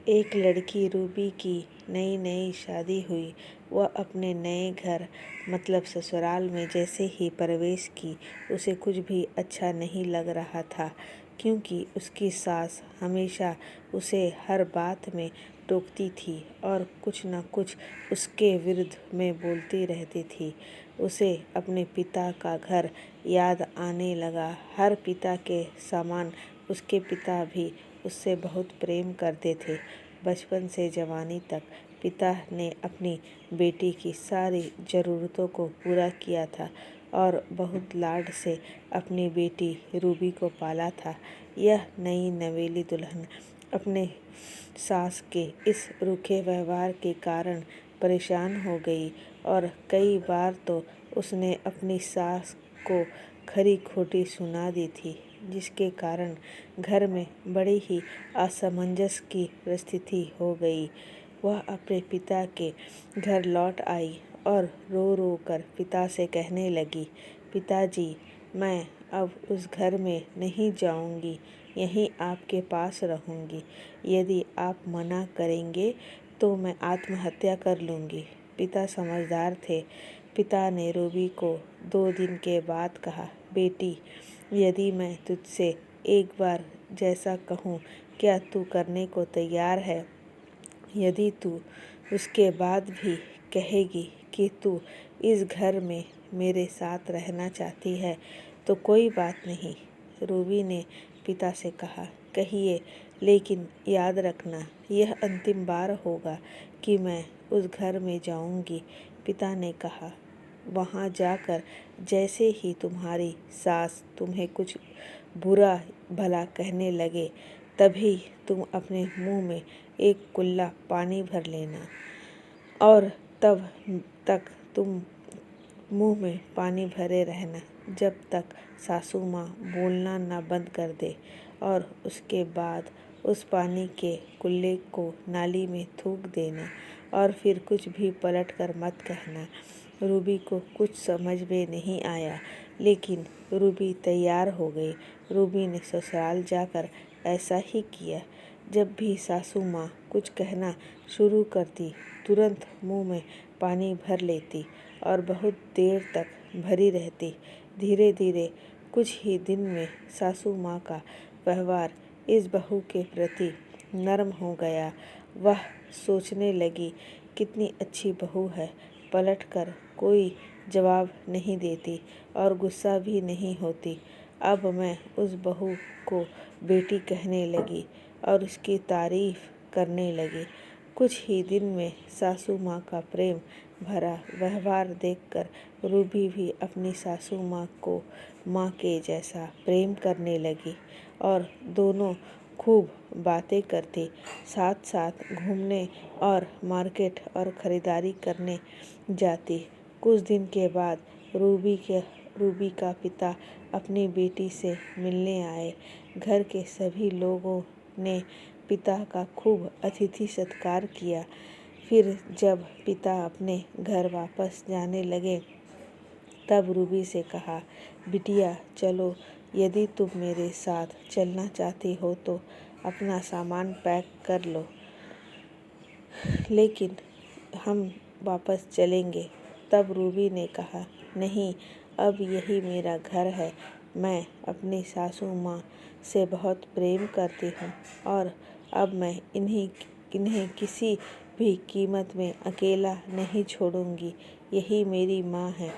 एक लड़की रूबी की नई नई शादी हुई। वह अपने नए घर मतलब ससुराल में जैसे ही प्रवेश की उसे कुछ भी अच्छा नहीं लग रहा था, क्योंकि उसकी सास हमेशा उसे हर बात में टोकती थी और कुछ न कुछ उसके विरुद्ध में बोलती रहती थी। उसे अपने पिता का घर याद आने लगा। हर पिता के समान उसके पिता भी उससे बहुत प्रेम करते थे। बचपन से जवानी तक पिता ने अपनी बेटी की सारी ज़रूरतों को पूरा किया था और बहुत लाड से अपनी बेटी रूबी को पाला था। यह नई नवेली दुल्हन अपने सास के इस रूखे व्यवहार के कारण परेशान हो गई और कई बार तो उसने अपनी सास को खरी खोटी सुना दी थी, जिसके कारण घर में बड़ी ही असमंजस की स्थिति हो गई। वह अपने पिता के घर लौट आई और रो रो कर पिता से कहने लगी, पिताजी, मैं अब उस घर में नहीं जाऊंगी, यहीं आपके पास रहूंगी। यदि आप मना करेंगे तो मैं आत्महत्या कर लूँगी। पिता समझदार थे। पिता ने रूबी को 2 दिन के बाद कहा, बेटी, यदि मैं तुझसे एक बार जैसा कहूँ क्या तू करने को तैयार है? यदि तू उसके बाद भी कहेगी कि तू इस घर में मेरे साथ रहना चाहती है तो कोई बात नहीं। रूबी ने पिता से कहा, कहिए, लेकिन याद रखना यह अंतिम बार होगा कि मैं उस घर में जाऊंगी। पिता ने कहा, वहाँ जाकर जैसे ही तुम्हारी सास तुम्हें कुछ बुरा भला कहने लगे तभी तुम अपने मुंह में एक कुल्ला पानी भर लेना और तब तक तुम मुंह में पानी भरे रहना जब तक सासू माँ बोलना न बंद कर दे, और उसके बाद उस पानी के कुल्ले को नाली में थूक देना और फिर कुछ भी पलट कर मत कहना। रूबी को कुछ समझ में नहीं आया, लेकिन रूबी तैयार हो गई। रूबी ने ससुराल जाकर ऐसा ही किया। जब भी सासू माँ कुछ कहना शुरू करती तुरंत मुंह में पानी भर लेती और बहुत देर तक भरी रहती। धीरे धीरे कुछ ही दिन में सासू माँ का व्यवहार इस बहू के प्रति नर्म हो गया। वह सोचने लगी, कितनी अच्छी बहू है, पलटकर कोई जवाब नहीं देती और गुस्सा भी नहीं होती। अब मैं उस बहू को बेटी कहने लगी और उसकी तारीफ करने लगी। कुछ ही दिन में सासू माँ का प्रेम भरा व्यवहार देखकर रूबी भी अपनी सासू माँ को माँ के जैसा प्रेम करने लगी और दोनों खूब बातें करती, साथ साथ घूमने और मार्केट और ख़रीदारी करने जाती। कुछ दिन के बाद रूबी का पिता अपनी बेटी से मिलने आए। घर के सभी लोगों ने पिता का खूब अतिथि सत्कार किया। फिर जब पिता अपने घर वापस जाने लगे तब रूबी से कहा, बिटिया चलो, यदि तुम मेरे साथ चलना चाहती हो तो अपना सामान पैक कर लो, लेकिन हम वापस चलेंगे। तब रूबी ने कहा, नहीं, अब यही मेरा घर है। मैं अपनी सासू माँ से बहुत प्रेम करती हूँ और अब मैं इन्हें किसी भी कीमत में अकेला नहीं छोड़ूंगी। यही मेरी माँ है।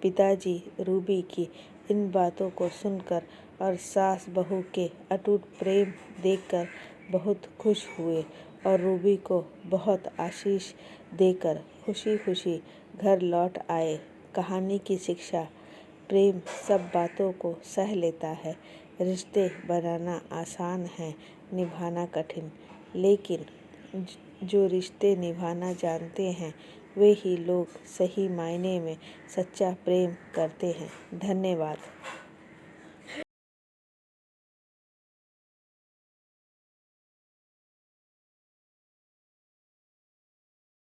पिताजी रूबी की इन बातों को सुनकर और सास बहू के अटूट प्रेम देखकर बहुत खुश हुए और रूबी को बहुत आशीष देकर खुशी खुशी घर लौट आए। कहानी की शिक्षा, प्रेम सब बातों को सह लेता है। रिश्ते बनाना आसान है, निभाना कठिन, लेकिन जो रिश्ते निभाना जानते हैं वे ही लोग सही मायने में सच्चा प्रेम करते हैं। धन्यवाद।